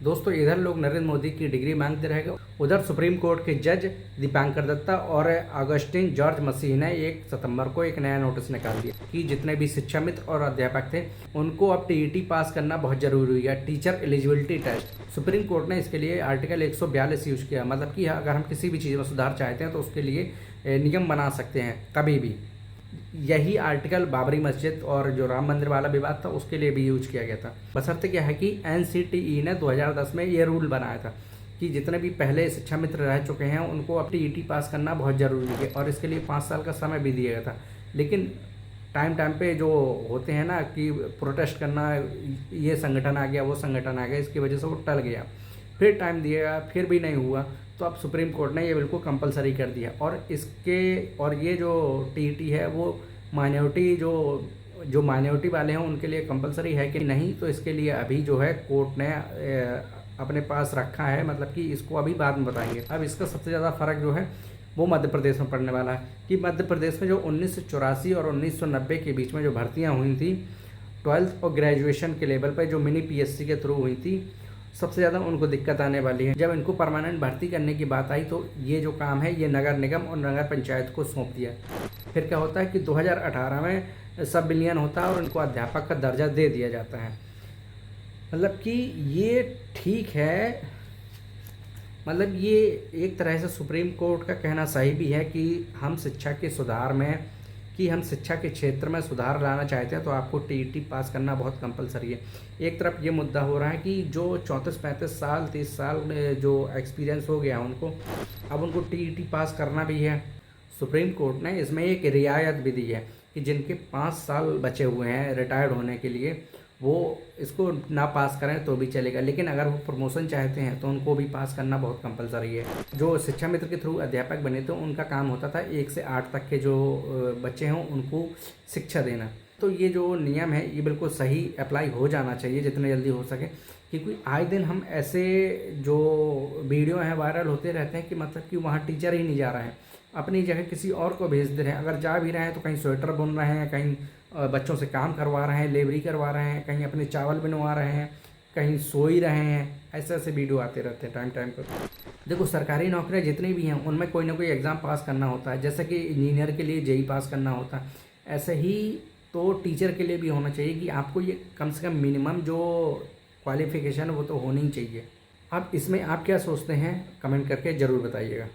दोस्तों इधर लोग नरेंद्र मोदी की डिग्री मांगते रहेंगे, उधर सुप्रीम कोर्ट के जज दीपांकर दत्ता और अगस्टिन जॉर्ज मसीह ने 1 सितंबर को एक नया नोटिस निकाल दिया कि जितने भी शिक्षा मित्र और अध्यापक थे उनको अब टीईटी पास करना बहुत जरूरी है, teacher eligibility test. Supreme court ने इसके लिए आर्टिकल 142 यूज किया, मतलब कि अगर हम किसी भी चीज़ में सुधार चाहते हैं तो उसके लिए नियम बना सकते हैं कभी भी। यही आर्टिकल बाबरी मस्जिद और जो राम मंदिर वाला विवाद था उसके लिए भी यूज किया गया था। बशर्ते क्या है कि एनसीटीई ने 2010 में ये रूल बनाया था कि जितने भी पहले शिक्षा मित्र रह चुके हैं उनको अब टीईटी पास करना बहुत ज़रूरी है, और इसके लिए 5 साल का समय भी दिया गया था। लेकिन टाइम पे जो होते हैं ना कि प्रोटेस्ट करना, ये संगठन आ गया वो संगठन आ गया, इसकी वजह से वो टल गया। फिर टाइम दिया, फिर भी नहीं हुआ, तो अब सुप्रीम कोर्ट ने ये बिल्कुल कंपलसरी कर दिया। और ये जो टीईटी है वो माइनॉरिटी जो माइनॉरिटी वाले हैं उनके लिए कंपलसरी है कि नहीं, तो इसके लिए अभी जो है कोर्ट ने अपने पास रखा है, मतलब कि इसको अभी बाद में बताएंगे। अब इसका सबसे ज़्यादा फ़र्क जो है वो मध्य प्रदेश में पड़ने वाला है कि मध्य प्रदेश में जो 1984 और 1990 के बीच में जो भर्तियाँ हुई थी 12th और ग्रेजुएशन के लेवल पर, जो मिनी पीएससी के थ्रू हुई थी, सबसे ज़्यादा उनको दिक्कत आने वाली है। जब इनको परमानेंट भर्ती करने की बात आई तो ये जो काम है ये नगर निगम और नगर पंचायत को सौंप दिया। फिर क्या होता है कि 2018 में सब विलियन होता है और उनको अध्यापक का दर्जा दे दिया जाता है। मतलब कि ये ठीक है, मतलब ये एक तरह से सुप्रीम कोर्ट का कहना सही भी है कि हम शिक्षा के सुधार में, कि हम शिक्षा के क्षेत्र में सुधार लाना चाहते हैं तो आपको टीईटी पास करना बहुत कंपलसरी है। एक तरफ ये मुद्दा हो रहा है कि जो 34-35 साल 30 साल जो एक्सपीरियंस हो गया उनको, अब उनको टीईटी पास करना भी है। सुप्रीम कोर्ट ने इसमें एक रियायत भी दी है कि जिनके 5 साल बचे हुए हैं रिटायर्ड होने के लिए वो इसको ना पास करें तो भी चलेगा, लेकिन अगर वो प्रमोशन चाहते हैं तो उनको भी पास करना बहुत कंपलसरी है। जो शिक्षा मित्र के थ्रू अध्यापक बने थे उनका काम होता था 1 से 8 तक के जो बच्चे हों उनको शिक्षा देना। तो ये जो नियम है ये बिल्कुल सही अप्लाई हो जाना चाहिए जितने जल्दी हो सके, क्योंकि आए दिन हम ऐसे जो वीडियो हैं वायरल होते रहते हैं कि मतलब कि वहाँ टीचर ही नहीं जा रहे हैं, अपनी जगह किसी और को भेज दे रहे हैं। अगर जा भी रहे हैं तो कहीं स्वेटर बुन रहे हैं, कहीं बच्चों से काम करवा रहे हैं, लेबरी करवा रहे हैं, कहीं अपने चावल बनवा रहे हैं, कहीं सो ही रहे हैं। ऐसे वीडियो आते रहते हैं टाइम पर। देखो सरकारी नौकरियां जितनी भी हैं उनमें कोई ना कोई एग्ज़ाम पास करना होता है, जैसे कि इंजीनियर के लिए जेईई पास करना होता है, ऐसे ही तो टीचर के लिए भी होना चाहिए कि आपको ये कम से कम मिनिमम जो क्वालिफिकेशन वो तो होनी ही चाहिए। अब इसमें आप क्या सोचते हैं कमेंट करके ज़रूर बताइएगा।